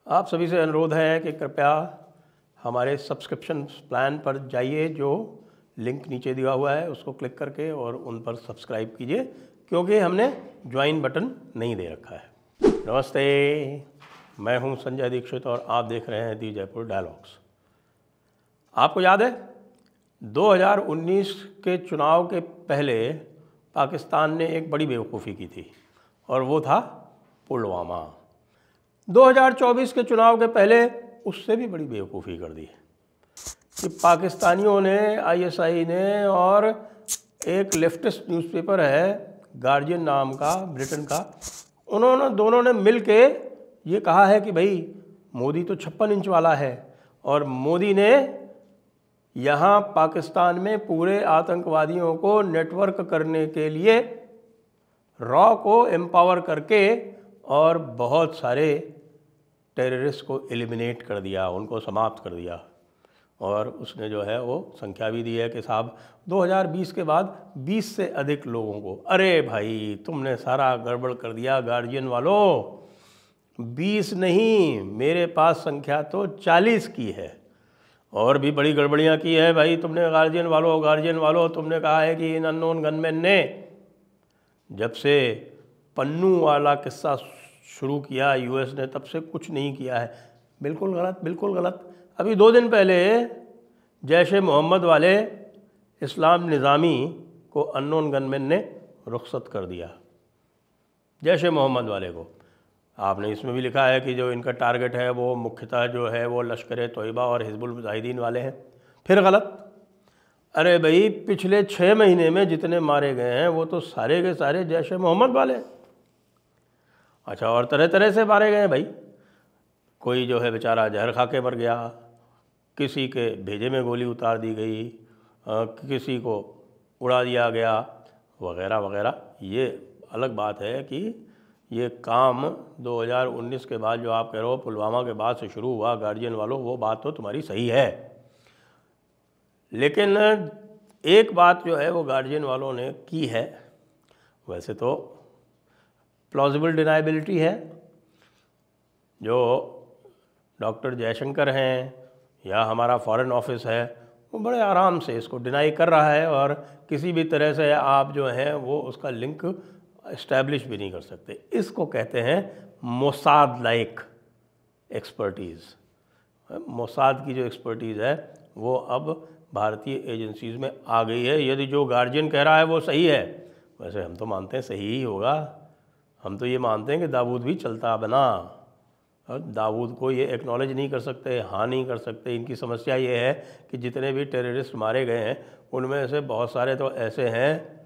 आप सभी से अनुरोध है कि कृपया हमारे सब्सक्रिप्शन प्लान पर जाइए, जो लिंक नीचे दिया हुआ है उसको क्लिक करके और उन पर सब्सक्राइब कीजिए, क्योंकि हमने ज्वाइन बटन नहीं दे रखा है। नमस्ते, मैं हूं संजय दीक्षित और आप देख रहे हैं दी जयपुर डायलॉग्स। आपको याद है 2019 के चुनाव के पहले पाकिस्तान ने एक बड़ी बेवकूफ़ी की थी और वो था पुलवामा। 2024 के चुनाव के पहले उससे भी बड़ी बेवकूफ़ी कर दी कि पाकिस्तानियों ने, आईएसआई ने और एक लेफ्टिस्ट न्यूज़पेपर है गार्जियन नाम का, ब्रिटेन का, उन्होंने दोनों ने मिल के ये कहा है कि भाई मोदी तो 56 इंच वाला है और मोदी ने यहाँ पाकिस्तान में पूरे आतंकवादियों को नेटवर्क करने के लिए रॉ को एम्पावर करके और बहुत सारे टेररिस्ट को एलिमिनेट कर दिया, उनको समाप्त कर दिया। और उसने जो है वो संख्या भी दी है कि साहब 2020 के बाद 20 से अधिक लोगों को, अरे भाई तुमने सारा गड़बड़ कर दिया गार्जियन वालों। 20 नहीं, मेरे पास संख्या तो 40 की है और भी बड़ी गड़बड़ियाँ की है भाई तुमने गार्जियन वालों। तुमने कहा है कि इन अननोन गनमैन ने जब से पन्नू वाला किस्सा शुरू किया यूएस ने, तब से कुछ नहीं किया है। बिल्कुल गलत, बिल्कुल गलत। अभी 2 दिन पहले जैश ए मोहम्मद वाले इस्लाम निज़ामी को अननोन गनमैन ने रुखसत कर दिया, जैश ए मोहम्मद वाले को। आपने इसमें भी लिखा है कि जो इनका टारगेट है वो मुख्यतः जो है वो लश्कर तोयबा और हिजबुल मुजाहिदीन वाले हैं। फिर गलत। अरे भाई पिछले 6 महीने में जितने मारे गए हैं वो तो सारे के सारे जैश ए मोहम्मद वाले हैं। अच्छा, और तरह तरह से मारे गए हैं भाई। कोई जो है बेचारा जहर खा के मर गया, किसी के भेजे में गोली उतार दी गई, किसी को उड़ा दिया गया, वगैरह वगैरह। ये अलग बात है कि ये काम 2019 के बाद जो आप कह रहे हो पुलवामा के बाद से शुरू हुआ गार्जियन वालों, वो बात तो तुम्हारी सही है। लेकिन एक बात जो है वो गार्जियन वालों ने की है, वैसे तो प्लॉजिबल डिनाइबिलिटी है। जो डॉक्टर जयशंकर हैं या हमारा फॉरेन ऑफिस है वो बड़े आराम से इसको डिनाई कर रहा है और किसी भी तरह से आप जो हैं वो उसका लिंक इस्टेब्लिश भी नहीं कर सकते। इसको कहते हैं मोसाद लाइक एक्सपर्टीज़। मोसाद की जो एक्सपर्टीज़ है वो अब भारतीय एजेंसीज़ में आ गई है। यदि जो गार्जियन कह रहा है वो सही है, वैसे हम तो मानते हैं सही ही होगा। हम तो ये मानते हैं कि दाऊद भी चलता बना, और दाऊद को ये एक्नॉलेज नहीं कर सकते, हाँ नहीं कर सकते। इनकी समस्या ये है कि जितने भी टेररिस्ट मारे गए हैं उनमें से बहुत सारे तो ऐसे हैं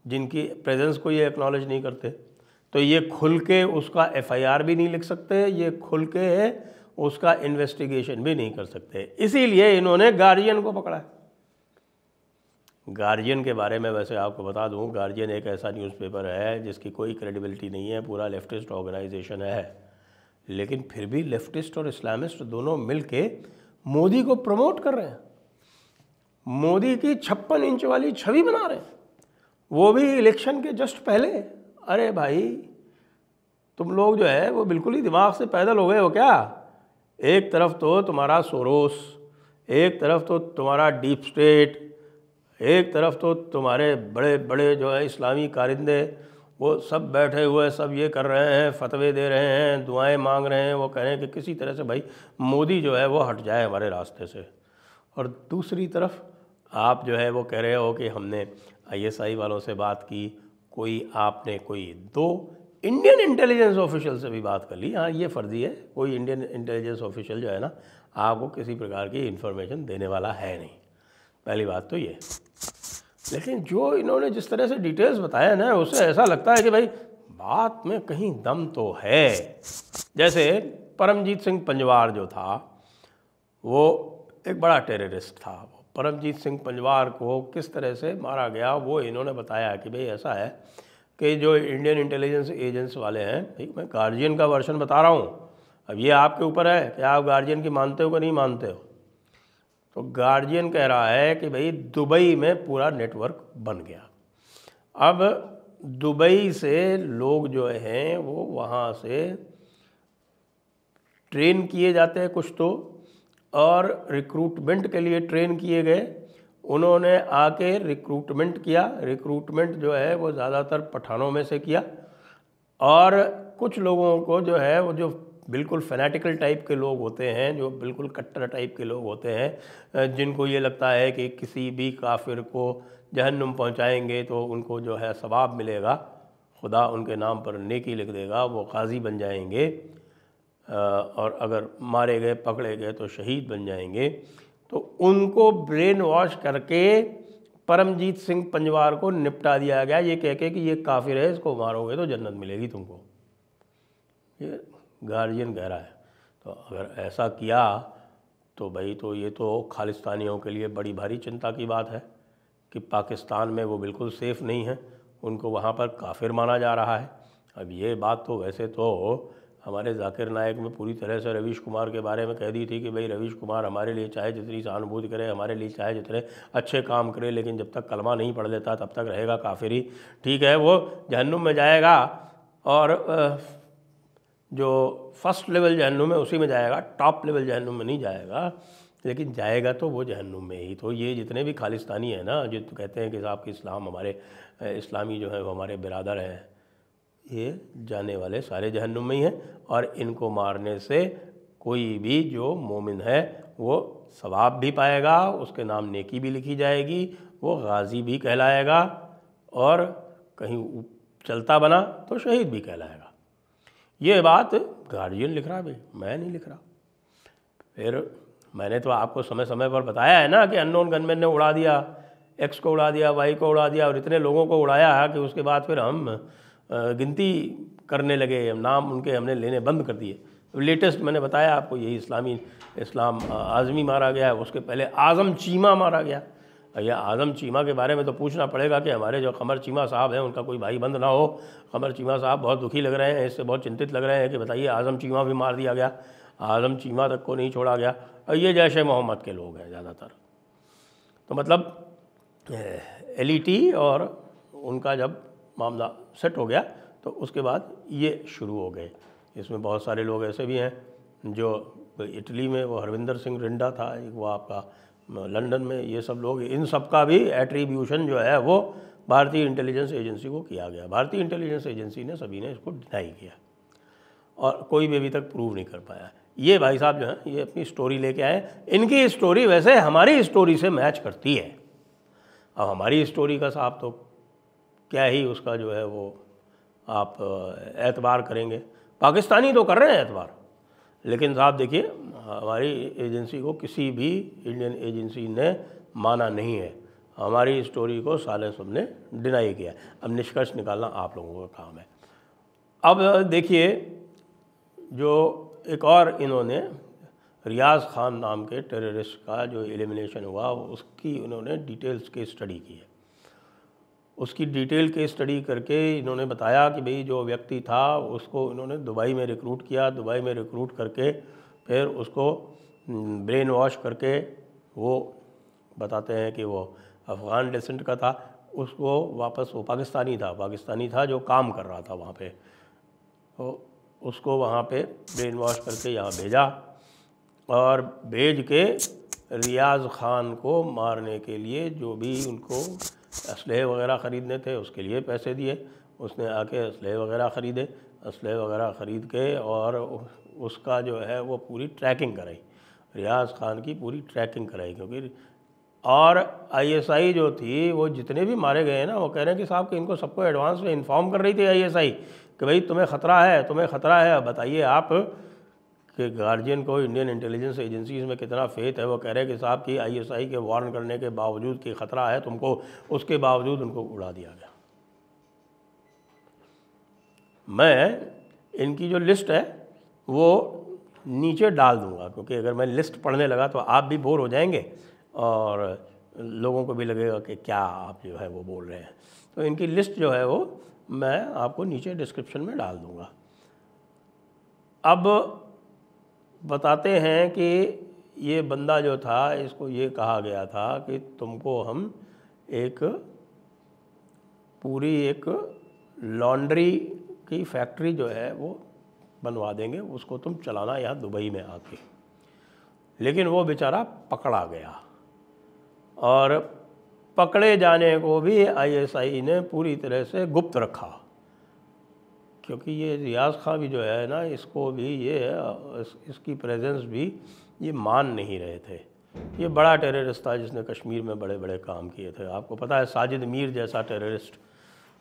जिनकी प्रेजेंस को ये एक्नॉलेज नहीं करते। तो ये खुल के उसका एफआईआर भी नहीं लिख सकते, ये खुल के उसका इन्वेस्टिगेशन भी नहीं कर सकते। इसीलिए इन्होंने गार्जियन को पकड़ा है। गार्जियन के बारे में वैसे आपको बता दूं, गार्जियन एक ऐसा न्यूज़पेपर है जिसकी कोई क्रेडिबिलिटी नहीं है, पूरा लेफ्टिस्ट ऑर्गेनाइजेशन है। लेकिन फिर भी लेफ्टिस्ट और इस्लामिस्ट दोनों मिलके मोदी को प्रमोट कर रहे हैं, मोदी की 56 इंच वाली छवि बना रहे हैं, वो भी इलेक्शन के जस्ट पहले। अरे भाई तुम लोग जो है वो बिल्कुल ही दिमाग से पैदल हो गए हो क्या? एक तरफ तो तुम्हारा सोरोस, एक तरफ तो तुम्हारा डीप स्टेट, एक तरफ तो तुम्हारे बड़े बड़े जो है इस्लामी कारिंदे, वो सब बैठे हुए सब ये कर रहे हैं, फतवे दे रहे हैं, दुआएं मांग रहे हैं। वो कह रहे हैं कि किसी तरह से भाई मोदी जो है वो हट जाए हमारे रास्ते से। और दूसरी तरफ आप जो है वो कह रहे हो कि हमने आईएसआई वालों से बात की, आपने कोई 2 इंडियन इंटेलिजेंस ऑफिशियल से भी बात कर ली। हाँ, ये फर्जी है, कोई इंडियन इंटेलिजेंस ऑफिशियल जो है ना आपको किसी प्रकार की इन्फॉर्मेशन देने वाला है नहीं, पहली बात तो ये। लेकिन जो इन्होंने जिस तरह से डिटेल्स बताया ना, उससे ऐसा लगता है कि भाई बात में कहीं दम तो है। जैसे परमजीत सिंह पंजवार जो था वो एक बड़ा टेररिस्ट था। परमजीत सिंह पंजवार को किस तरह से मारा गया वो इन्होंने बताया कि भाई ऐसा है कि जो इंडियन इंटेलिजेंस एजेंट्स वाले हैं, भाई मैं गार्जियन का वर्शन बता रहा हूँ, अब ये आपके ऊपर है कि आप गार्जियन की मानते हो कि नहीं मानते हो। तो गार्जियन कह रहा है कि भाई दुबई में पूरा नेटवर्क बन गया। अब दुबई से लोग जो हैं वो वहाँ से ट्रेन किए जाते हैं कुछ तो, और रिक्रूटमेंट के लिए ट्रेन किए गए। उन्होंने आके रिक्रूटमेंट किया। रिक्रूटमेंट जो है वो ज़्यादातर पठानों में से किया, और कुछ लोगों को जो है वो जो बिल्कुल फैनेटिकल टाइप के लोग होते हैं, जो बिल्कुल कट्टर टाइप के लोग होते हैं, जिनको ये लगता है कि किसी भी काफिर को जहन्नुम पहुंचाएंगे तो उनको जो है सवाब मिलेगा, खुदा उनके नाम पर नेकी लिख देगा, वो गाजी बन जाएंगे, और अगर मारे गए पकड़े गए तो शहीद बन जाएंगे। तो उनको ब्रेन वॉश करके परमजीत सिंह पंजवार को निपटा दिया गया, ये कह के कि ये काफिर है, इसको मारोगे तो जन्नत मिलेगी तुमको। ये गार्जियन कह रहा है। तो अगर ऐसा किया तो भाई तो ये तो खालिस्तानियों के लिए बड़ी भारी चिंता की बात है कि पाकिस्तान में वो बिल्कुल सेफ़ नहीं है, उनको वहाँ पर काफिर माना जा रहा है। अब ये बात तो वैसे तो हमारे जाकिर नायक में पूरी तरह से रवीश कुमार के बारे में कह दी थी कि भाई रवीश कुमार हमारे लिए चाहे जितनी सहानुभूति करे, हमारे लिए चाहे जितने अच्छे काम करे, लेकिन जब तक कलमा नहीं पढ़ लेता तब तक रहेगा काफिर ही। ठीक है, वो जहन्नुम में जाएगा, और जो फर्स्ट लेवल जहन्नुम है उसी में जाएगा, टॉप लेवल जहन्नुम में नहीं जाएगा, लेकिन जाएगा तो वो जहन्नुम में ही। तो ये जितने भी खालिस्तानी हैं ना, जो कहते हैं कि साहब कि इस्लाम हमारे इस्लामी जो है वो हमारे बिरादर हैं, ये जाने वाले सारे जहन्नुम में ही हैं। और इनको मारने से कोई भी जो मोमिन है वो सवाब भी पाएगा, उसके नाम नेकी भी लिखी जाएगी, वो गाजी भी कहलाएगा, और कहीं चलता बना तो शहीद भी कहलाएगा। ये बात गार्जियन लिख रहा है भाई, मैं नहीं लिख रहा। फिर मैंने तो आपको समय समय पर बताया है ना कि अननोन गनमैन ने उड़ा दिया, एक्स को उड़ा दिया, वाई को उड़ा दिया, और इतने लोगों को उड़ाया है कि उसके बाद फिर हम गिनती करने लगे, नाम उनके हमने लेने बंद कर दिए। लेटेस्ट मैंने बताया आपको, यही इस्लाम आज़मी मारा गया है, उसके पहले आज़म चीमा मारा गया। या आज़म चीमा के बारे में तो पूछना पड़ेगा कि हमारे जो कमर चीमा साहब हैं उनका कोई भाई बंद ना हो। कमर चीमा साहब बहुत दुखी लग रहे हैं, इससे बहुत चिंतित लग रहे हैं कि बताइए आज़म चीमा भी मार दिया गया, आज़म चीमा तक को नहीं छोड़ा गया। और ये जैश मोहम्मद के लोग हैं ज़्यादातर। तो मतलब एलिटी और उनका जब मामला सेट हो गया तो उसके बाद ये शुरू हो गए। इसमें बहुत सारे लोग ऐसे भी हैं जो इटली में, वो हरविंदर सिंह रिंडा था एक, वो आपका लंदन में, ये सब लोग, इन सब का भी एट्रीब्यूशन जो है वो भारतीय इंटेलिजेंस एजेंसी को किया गया। भारतीय इंटेलिजेंस एजेंसी ने सभी ने इसको डिनाई किया, और कोई भी अभी तक प्रूव नहीं कर पाया। ये भाई साहब जो हैं ये अपनी स्टोरी लेके आए। इनकी स्टोरी वैसे हमारी स्टोरी से मैच करती है। अब हमारी स्टोरी का साहब तो क्या ही उसका जो है वो आप एतबार करेंगे, पाकिस्तानी तो कर रहे हैं एतबार, लेकिन साहब देखिए हमारी एजेंसी को किसी भी इंडियन एजेंसी ने माना नहीं है। हमारी स्टोरी को साले सबने डिनाई किया। अब निष्कर्ष निकालना आप लोगों का काम है। अब देखिए, जो एक और इन्होंने रियाज खान नाम के टेररिस्ट का जो एलिमिनेशन हुआ, उसकी उन्होंने डिटेल्स की स्टडी की है। उसकी डिटेल के स्टडी करके इन्होंने बताया कि भाई जो व्यक्ति था उसको इन्होंने दुबई में रिक्रूट किया, दुबई में रिक्रूट करके फिर उसको ब्रेन वॉश करके, वो बताते हैं कि वो अफ़गान डिसेंट का था, उसको वापस, वो पाकिस्तानी था जो काम कर रहा था वहाँ पे, तो उसको वहाँ पे ब्रेन वॉश करके यहाँ भेजा, और भेज के रियाज खान को मारने के लिए जो भी उनको असलहे वगैरह ख़रीदने थे उसके लिए पैसे दिए। उसने आके असलहे वगैरह ख़रीदे, असलहे वगैरह ख़रीद के और उसका जो है वो पूरी ट्रैकिंग कराई, रियाज खान की पूरी ट्रैकिंग कराई। क्योंकि और आईएसआई जो थी वो जितने भी मारे गए हैं ना, वो कह रहे हैं कि साहब कि इनको सबको एडवांस में इन्फॉर्म कर रही थी आईएसआई कि भाई तुम्हें ख़तरा है, तुम्हें ख़तरा है। बताइए आप कि गार्जियन को इंडियन इंटेलिजेंस एजेंसीज़ में कितना फेथ है। वो कह रहे हैं कि साहब कि आईएसआई के वार्न करने के बावजूद कि ख़तरा है तुमको, उसके बावजूद उनको उड़ा दिया गया। मैं इनकी जो लिस्ट है वो नीचे डाल दूंगा, क्योंकि अगर मैं लिस्ट पढ़ने लगा तो आप भी बोर हो जाएंगे और लोगों को भी लगेगा कि क्या आप जो है वो बोल रहे हैं। तो इनकी लिस्ट जो है वो मैं आपको नीचे डिस्क्रिप्शन में डाल दूंगा। अब बताते हैं कि ये बंदा जो था, इसको ये कहा गया था कि तुमको हम एक पूरी एक लॉन्ड्री की फैक्ट्री जो है वो बनवा देंगे, उसको तुम चलाना यहाँ दुबई में आके। लेकिन वो बेचारा पकड़ा गया और पकड़े जाने को भी आईएसआई ने पूरी तरह से गुप्त रखा, क्योंकि ये रियाज खां भी जो है ना, इसको भी इसकी प्रेजेंस भी ये मान नहीं रहे थे। ये बड़ा टेररिस्ट था जिसने कश्मीर में बड़े बड़े काम किए थे। आपको पता है साजिद मीर जैसा टेररिस्ट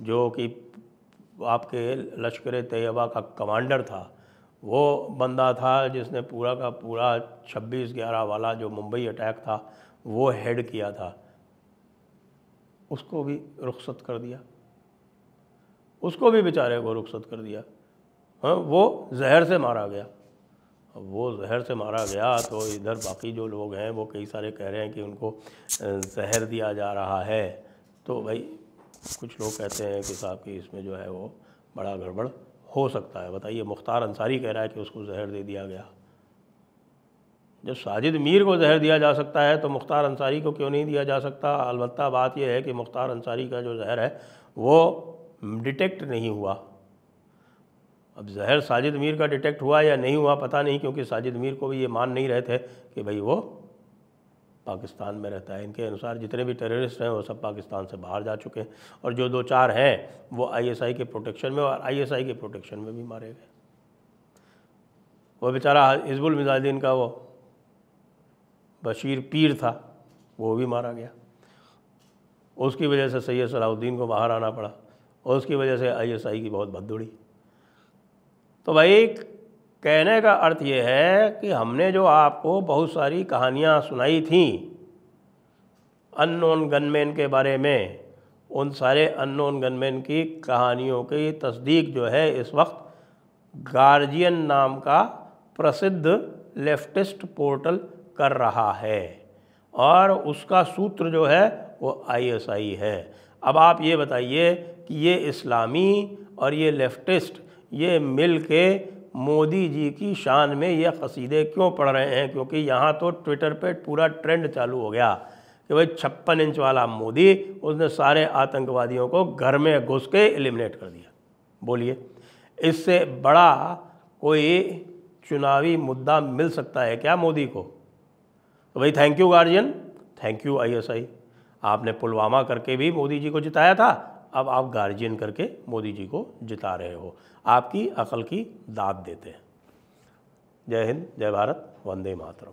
जो कि आपके लश्कर तैयबा का कमांडर था, वो बंदा था जिसने पूरा का पूरा 26/11 वाला जो मुंबई अटैक था वो हेड किया था। उसको भी रुखसत कर दिया, उसको भी बेचारे को रुखसत कर दिया। हाँ, वो जहर से मारा गया। अब वो जहर से मारा गया तो इधर बाकी जो लोग हैं वो कई सारे कह रहे हैं कि उनको जहर दिया जा रहा है। तो भाई कुछ लोग कहते हैं कि साहब कि इसमें जो है वो बड़ा गड़बड़ हो सकता है। बताइए, मुख्तार अंसारी कह रहा है कि उसको जहर दे दिया गया। जब साजिद मीर को जहर दिया जा सकता है तो मुख्तार अंसारी को क्यों नहीं दिया जा सकता? अलबत्ता बात यह है कि मुख्तार अंसारी का जो जहर है वो डिटेक्ट नहीं हुआ। अब जहर साजिद मीर का डिटेक्ट हुआ या नहीं हुआ पता नहीं, क्योंकि साजिद मीर को भी ये मान नहीं रहे थे कि भाई वो पाकिस्तान में रहता है। इनके अनुसार जितने भी टेररिस्ट हैं वो सब पाकिस्तान से बाहर जा चुके हैं, और जो 2-4 हैं वो आईएसआई के प्रोटेक्शन में और आईएसआई के प्रोटेक्शन में भी मारे गए। वो बेचारा हिजबुल मुजाहिदीन का वो बशीर पीर था, वो भी मारा गया। उसकी वजह से सैयद सलाहुद्दीन को बाहर आना पड़ा और उसकी वजह से आईएसआई की बहुत भगदौड़ी। तो भाई कहने का अर्थ ये है कि हमने जो आपको बहुत सारी कहानियाँ सुनाई थी अननोन गनमैन के बारे में, उन सारे अननोन गनमैन की कहानियों की तस्दीक जो है इस वक्त गार्जियन नाम का प्रसिद्ध लेफ्टिस्ट पोर्टल कर रहा है, और उसका सूत्र जो है वो आईएसआई है। अब आप ये बताइए कि ये इस्लामी और ये लेफ्टिस्ट ये मिल के मोदी जी की शान में ये कसीदे क्यों पढ़ रहे हैं? क्योंकि यहाँ तो ट्विटर पे पूरा ट्रेंड चालू हो गया कि भाई 56 इंच वाला मोदी, उसने सारे आतंकवादियों को घर में घुस के एलिमिनेट कर दिया। बोलिए, इससे बड़ा कोई चुनावी मुद्दा मिल सकता है क्या मोदी को? तो भाई thank you guardian, thank you ISI. आपने पुलवामा करके भी मोदी जी को जिताया था, अब आप गार्जियन करके मोदी जी को जिता रहे हो। आपकी अकल की दाद देते हैं। जय हिंद, जय भारत, वंदे मातरम।